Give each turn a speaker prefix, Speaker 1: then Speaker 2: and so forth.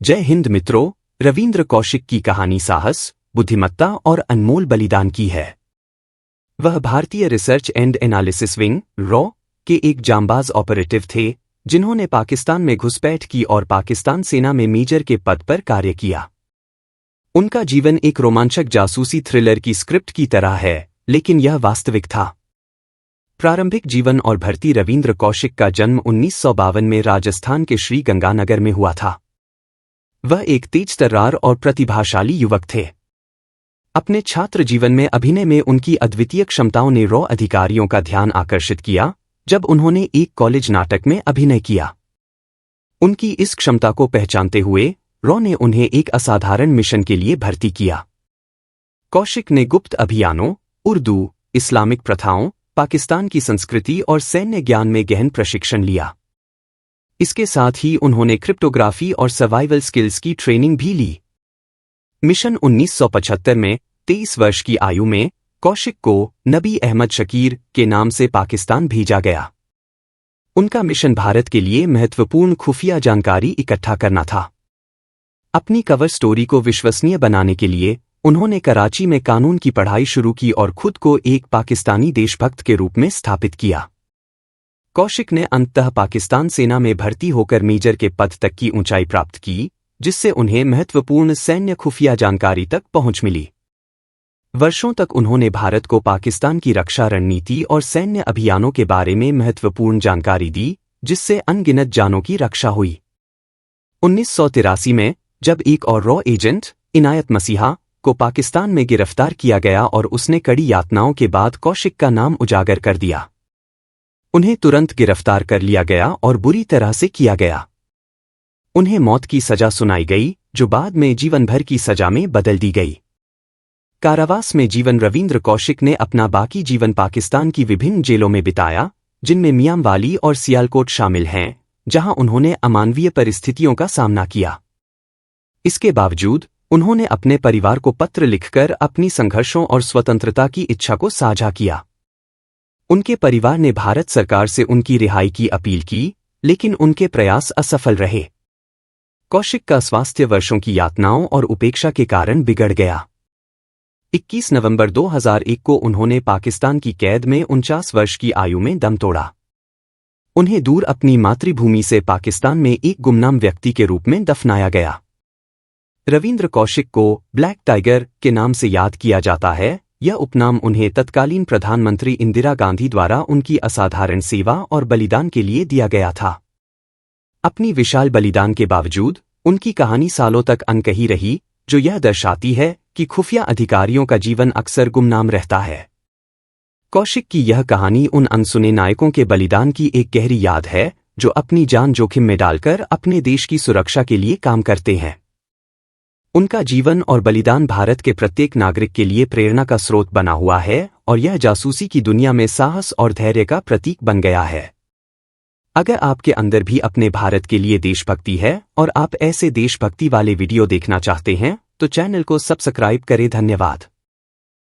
Speaker 1: जय हिंद मित्रों, रविंद्र कौशिक की कहानी साहस, बुद्धिमत्ता और अनमोल बलिदान की है। वह भारतीय research and analysis wing raw के एक जांबाज ऑपरेटिव थे जिन्होंने पाकिस्तान में घुसपैठ की और पाकिस्तान सेना में मेजर के पद पर कार्य किया। उनका जीवन एक रोमांचक जासूसी थ्रिलर की स्क्रिप्ट की तरह है, लेकिन यह वास्तविक था। प्रारंभिक जीवन और भर्ती। रविंद्र कौशिक का जन्म 1952 में राजस्थान के श्री गंगानगर में हुआ था। वह एक तेज-तर्रार और प्रतिभाशाली युवक थे। अपने छात्र जीवन में अभिनय में उनकी अद्वितीय क्षमताओं ने रॉ अधिकारियों का ध्यान आकर्षित किया जब उन्होंने एक कॉलेज नाटक में अभिनय किया। उनकी इस क्षमता को पहचानते हुए रॉ ने उन्हें एक असाधारण मिशन के लिए भर्ती किया। कौशिक ने गुप्त अभियानों, उर्दू, इस्लामिक प्रथाओं, पाकिस्तान की संस्कृति और सैन्य ज्ञान में गहन प्रशिक्षण लिया। इसके साथ ही उन्होंने क्रिप्टोग्राफी और सर्वाइवल स्किल्स की ट्रेनिंग भी ली। मिशन 1975 में 23 वर्ष की आयु में कौशिक को नबी अहमद शकीर के नाम से पाकिस्तान भेजा गया। उनका मिशन भारत के लिए महत्वपूर्ण खुफिया जानकारी इकट्ठा करना था। अपनी कवर स्टोरी को विश्वसनीय बनाने के लिए उन्होंने कराची में कानून की पढ़ाई शुरू की और खुद को एक पाकिस्तानी देशभक्त के रूप में स्थापित किया। कौशिक ने अंततः पाकिस्तान सेना में भर्ती होकर मेजर के पद तक की ऊंचाई प्राप्त की, जिससे उन्हें महत्वपूर्ण सैन्य खुफिया जानकारी तक पहुंच मिली। वर्षों तक उन्होंने भारत को पाकिस्तान की रक्षा रणनीति और सैन्य अभियानों के बारे में महत्वपूर्ण जानकारी दी, जिससे अनगिनत जानों की रक्षा हुई। 1983 में जब एक और रॉ एजेंट इनायत मसीहा को पाकिस्तान में गिरफ्तार किया गया और उसने कड़ी यातनाओं के बाद कौशिक का नाम उजागर कर दिया। उन्हें तुरंत गिरफ्तार कर लिया गया और बुरी तरह से किया गया। उन्हें मौत की सजा सुनाई गई, जो बाद में जीवन भर की सजा में बदल दी गई। कारावास में जीवन। रविंद्र कौशिक ने अपना बाकी जीवन पाकिस्तान की विभिन्न जेलों में बिताया, जिनमें मियांवाली और सियालकोट शामिल हैं, जहां उन्होंने अमानवीय परिस्थितियों का सामना किया। इसके बावजूद उन्होंने अपने परिवार को पत्र लिखकर अपनी संघर्षों और स्वतंत्रता की इच्छा को साझा किया। उनके परिवार ने भारत सरकार से उनकी रिहाई की अपील की, लेकिन उनके प्रयास असफल रहे। कौशिक का स्वास्थ्य वर्षों की यातनाओं और उपेक्षा के कारण बिगड़ गया। 21 नवंबर 2001 को उन्होंने पाकिस्तान की कैद में 49 वर्ष की आयु में दम तोड़ा। उन्हें दूर अपनी मातृभूमि से पाकिस्तान में एक गुमनाम व्यक्ति के रूप में दफनाया गया। रविंद्र कौशिक को ब्लैक टाइगर के नाम से याद किया जाता है। यह उपनाम उन्हें तत्कालीन प्रधानमंत्री इंदिरा गांधी द्वारा उनकी असाधारण सेवा और बलिदान के लिए दिया गया था। अपनी विशाल बलिदान के बावजूद उनकी कहानी सालों तक अनकही रही, जो यह दर्शाती है कि खुफिया अधिकारियों का जीवन अक्सर गुमनाम रहता है। कौशिक की यह कहानी उन अनसुने नायकों के बलिदान की एक गहरी याद है, जो अपनी जान जोखिम में डालकर अपने देश की सुरक्षा के लिए काम करते हैं। उनका जीवन और बलिदान भारत के प्रत्येक नागरिक के लिए प्रेरणा का स्रोत बना हुआ है और यह जासूसी की दुनिया में साहस और धैर्य का प्रतीक बन गया है। अगर आपके अंदर भी अपने भारत के लिए देशभक्ति है और आप ऐसे देशभक्ति वाले वीडियो देखना चाहते हैं, तो चैनल को सब्सक्राइब करें। धन्यवाद।